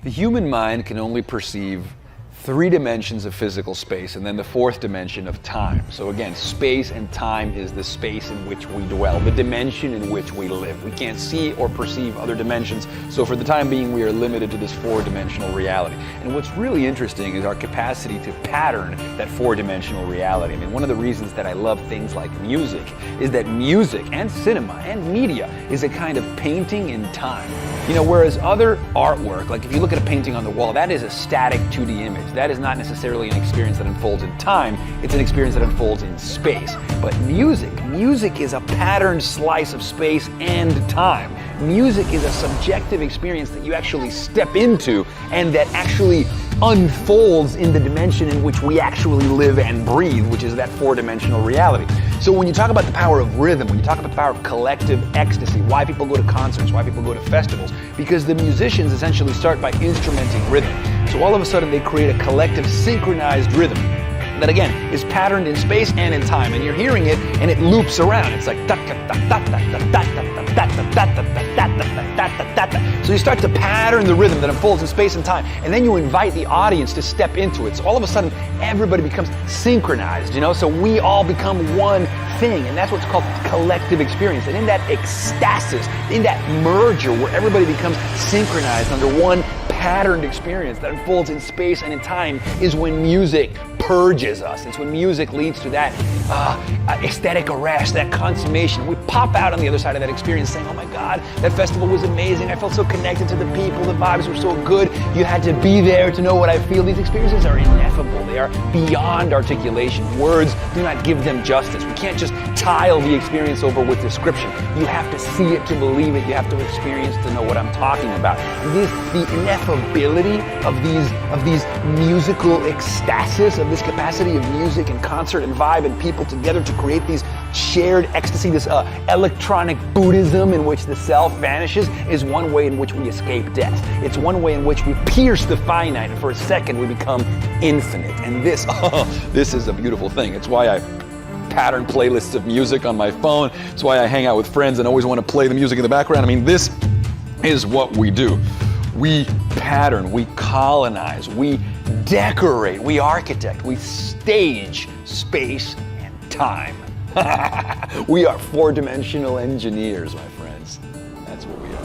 The human mind can only perceive 3 dimensions of physical space and then the 4th dimension of time. So again, space and time is the space in which we dwell, the dimension in which we live. We can't see or perceive other dimensions, so for the time being we are limited to this 4-dimensional reality. And what's really interesting is our capacity to pattern that 4-dimensional reality. I mean, one of the reasons that I love things like music is that music and cinema and media is a kind of painting in time. You know, whereas other artwork, like if you look at a painting on the wall, that is a static 2D image. That is not necessarily an experience that unfolds in time, it's an experience that unfolds in space. But music is a patterned slice of space and time. Music is a subjective experience that you actually step into and that actually unfolds in the dimension in which we actually live and breathe, which is that 4-dimensional reality. So when you talk about the power of rhythm, when you talk about the power of collective ecstasy, why people go to concerts, why people go to festivals, because the musicians essentially start by instrumenting rhythm. So all of a sudden they create a collective synchronized rhythm that again is patterned in space and in time, and you're hearing it and it loops around. It's like so you start to pattern the rhythm that unfolds in space and time, and then you invite the audience to step into it. So all of a sudden everybody becomes synchronized, you know, so we all become one thing, and that's what's called collective experience. And in that ecstasis, in that merger where everybody becomes synchronized under one patterned experience that unfolds in space and in time, is when music purges us. It's when music leads to that aesthetic arrest, that consummation. We pop out on the other side of that experience saying, oh my God, that festival was amazing. I felt so connected to the people. The vibes were so good. You had to be there to know what I feel. These experiences are ineffable. They are beyond articulation. Words do not give them justice. We can't just tile the experience over with description. You have to see it to believe it. You have to experience to know what I'm talking about. The ineffability of these musical ecstasis, of this capacity of music and concert and vibe and people together to create these shared ecstasy, this electronic Buddhism in which the self vanishes, is one way in which we escape death. It's one way in which we pierce the finite, and for a second we become infinite. And this is a beautiful thing. It's why I pattern playlists of music on my phone. It's why I hang out with friends and always want to play the music in the background. I mean, this is what we do. We pattern, we colonize, we decorate, we architect, we stage space and time. We are 4-dimensional engineers, my friends. That's what we are.